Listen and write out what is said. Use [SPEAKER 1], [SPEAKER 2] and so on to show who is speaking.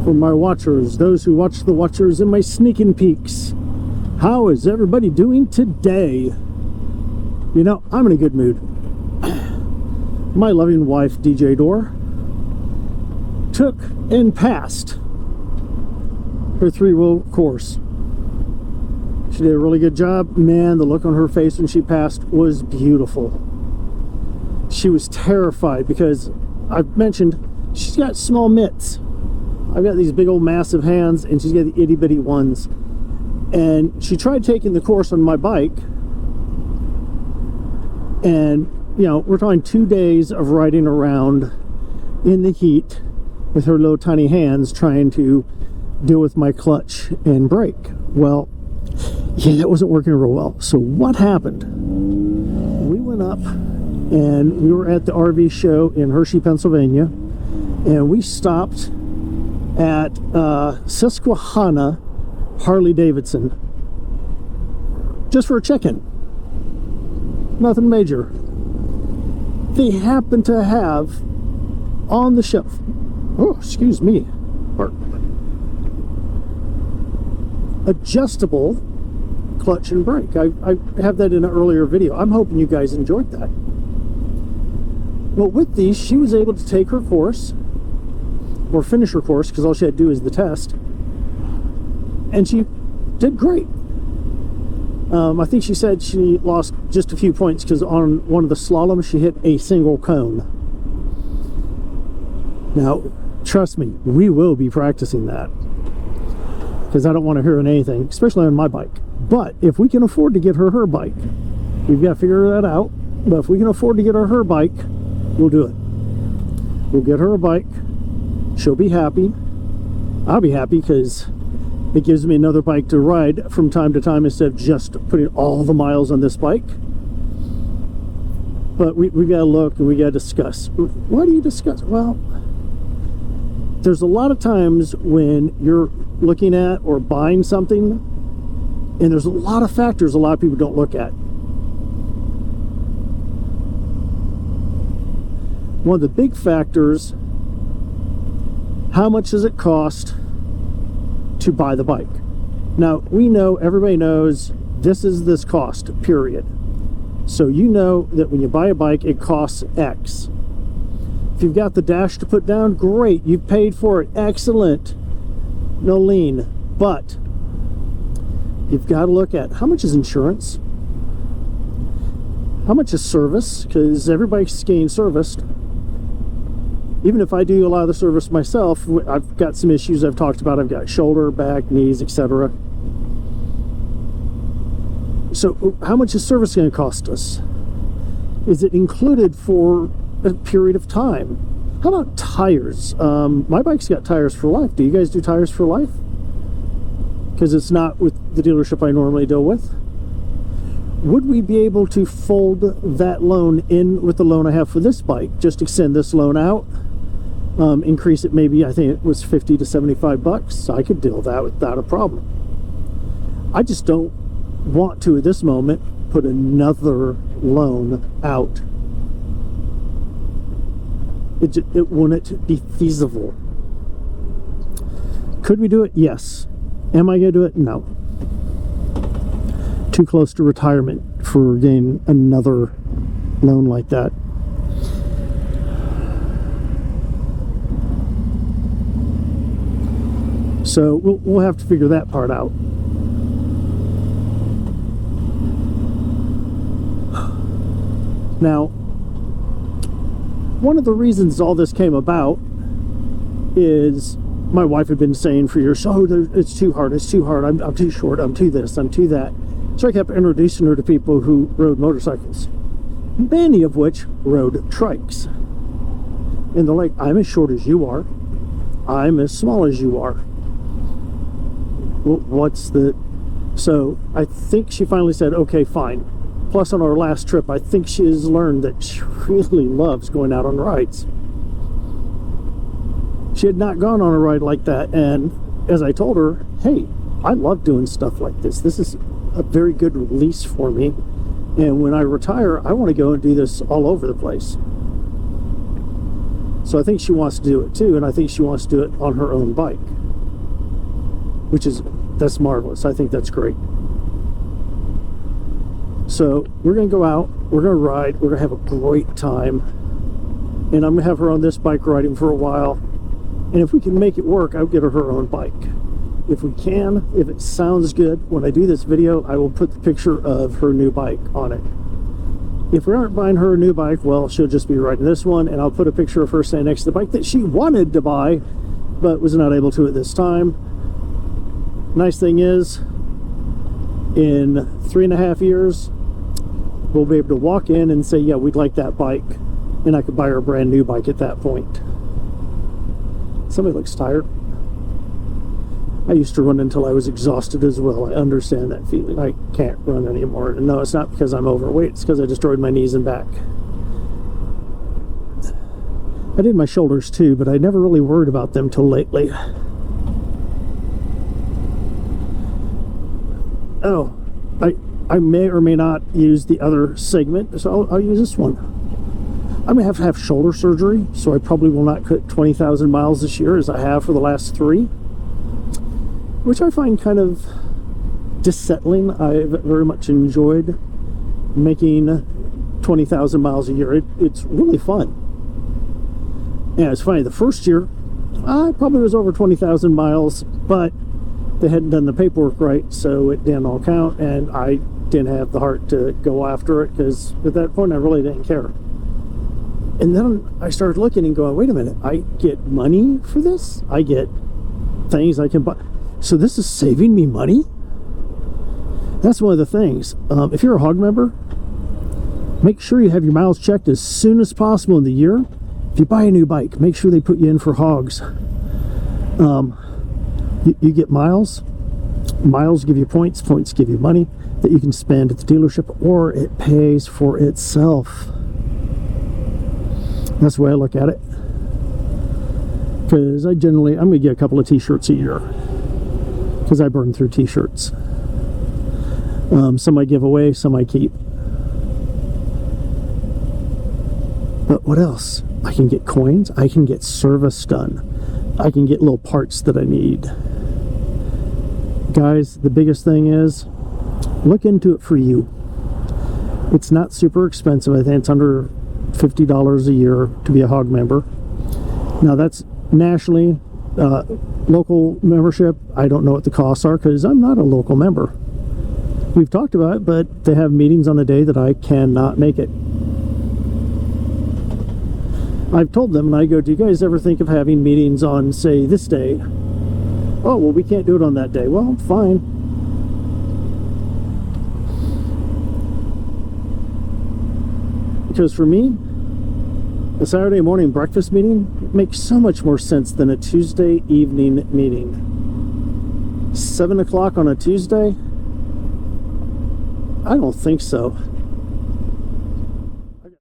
[SPEAKER 1] for my watchers, those who watch the watchers and my sneaking peeks. How is everybody doing today? You know, I'm in a good mood. My loving wife, DJ Door, took and passed her 3-row course. She did a really good job. Man, the look on her face when she passed was beautiful. She was terrified because I've mentioned she's got small mitts. I've got these big old massive hands and she's got the itty bitty ones. And she tried taking the course on my bike. And, you know, we're talking 2 days of riding around in the heat with her little tiny hands trying to deal with my clutch and brake. Well, yeah, that wasn't working real well. So what happened? We went up and we were at the RV show in Hershey, Pennsylvania, and we stopped at Kahuna Harley Davidson just for a check-in. Nothing major. They happen to have on the shelf, oh, excuse me, adjustable clutch and brake. I have that in an earlier video. I'm hoping you guys enjoyed that. Well, with these, she was able to take her course, or finish her course, because all she had to do is the test, and she did great. I think she said she lost just a few points because on one of the slaloms she hit a single cone. Now, trust me, we will be practicing that because I don't want to hear anything, especially on my bike. But if we can afford to get her bike, we've got to figure that out. But if we can afford to get her bike, we'll do it. We'll get her a bike. She'll be happy. I'll be happy because it gives me another bike to ride from time to time instead of just putting all the miles on this bike. But we got to look and we got to discuss. What do you discuss? Well, there's a lot of times when you're looking at or buying something, and there's a lot of factors a lot of people don't look at. One of the big factors, how much does it cost to buy the bike? Now, we know, everybody knows this is this cost, period. So you know that when you buy a bike, it costs X. If you've got the dash to put down, great, you've paid for it, excellent, no lien. But you've got to look at how much is insurance, how much is service, because everybody's getting serviced. Even if I do a lot of the service myself, I've got some issues I've talked about. I've got shoulder, back, knees, etc. So how much is service going to cost us? Is it included for a period of time? How about tires? My bike's got tires for life. Do you guys do tires for life? Because it's not with the dealership I normally deal with. Would we be able to fold that loan in with the loan I have for this bike? Just extend this loan out, increase it, maybe I think it was 50 to 75 bucks. I could deal that without a problem. I just don't want to at this moment put another loan out. It wouldn't be feasible. Could we do it? Yes. Am I going to do it? No. Too close to retirement for getting another loan like that. So we'll have to figure that part out. Now, one of the reasons all this came about is my wife had been saying for years, oh, it's too hard, I'm too short, I'm too this, I'm too that. So I kept introducing her to people who rode motorcycles, many of which rode trikes. And they're like, I'm as short as you are, I'm as small as you are. Well, what's the... So I think she finally said, okay, fine. Plus on our last trip, I think she has learned that she really loves going out on rides. She had not gone on a ride like that, and as I told her, hey, I love doing stuff like this. This is a very good release for me, and when I retire, I want to go and do this all over the place. So I think she wants to do it too, and I think she wants to do it on her own bike. that's marvelous. I think that's great. So we're going to go out, we're going to ride, we're going to have a great time, and I'm going to have her on this bike riding for a while, and if we can make it work, I'll get her own bike. If we can, if it sounds good, when I do this video, I will put the picture of her new bike on it. If we aren't buying her a new bike, well, she'll just be riding this one, and I'll put a picture of her standing next to the bike that she wanted to buy, but was not able to at this time. Nice thing is, in 3.5 years, we'll be able to walk in and say, yeah, we'd like that bike, and I could buy her a brand new bike at that point. Somebody looks tired. I used to run until I was exhausted as well. I understand that feeling. I can't run anymore. And no, it's not because I'm overweight. It's because I destroyed my knees and back. I did my shoulders too, but I never really worried about them till lately. Oh, I may or may not use the other segment, so I'll use this one. I'm going to have shoulder surgery, so I probably will not cut 20,000 miles this year as I have for the last 3, which I find kind of dissettling. I've very much enjoyed making 20,000 miles a year. It's really fun. Yeah, it's funny, the first year, I probably was over 20,000 miles, but they hadn't done the paperwork right, so it didn't all count, and I didn't have the heart to go after it, because at that point I really didn't care. And then I started looking and going, wait a minute, I get money for this? I get things I can buy. So this is saving me money? That's one of the things. If you're a hog member, make sure you have your miles checked as soon as possible in the year. If you buy a new bike, make sure they put you in for hogs. You get miles. Miles give you points. Points give you money that you can spend at the dealership, or it pays for itself. That's the way I look at it. Because I'm going to get a couple of t-shirts a year, because I burn through t-shirts. Some I give away, some I keep. But what else? I can get coins. I can get service done. I can get little parts that I need. Guys, the biggest thing is, look into it for you. It's not super expensive. I think it's under $50 a year to be a hog member. Now that's nationally. Local membership, I don't know what the costs are, because I'm not a local member. We've talked about it, but they have meetings on the day that I cannot make it. I've told them, and I go, do you guys ever think of having meetings on, say, this day? Oh, well, we can't do it on that day. Well, fine. Because for me, a Saturday morning breakfast meeting makes so much more sense than a Tuesday evening meeting. 7 o'clock on a Tuesday? I don't think so.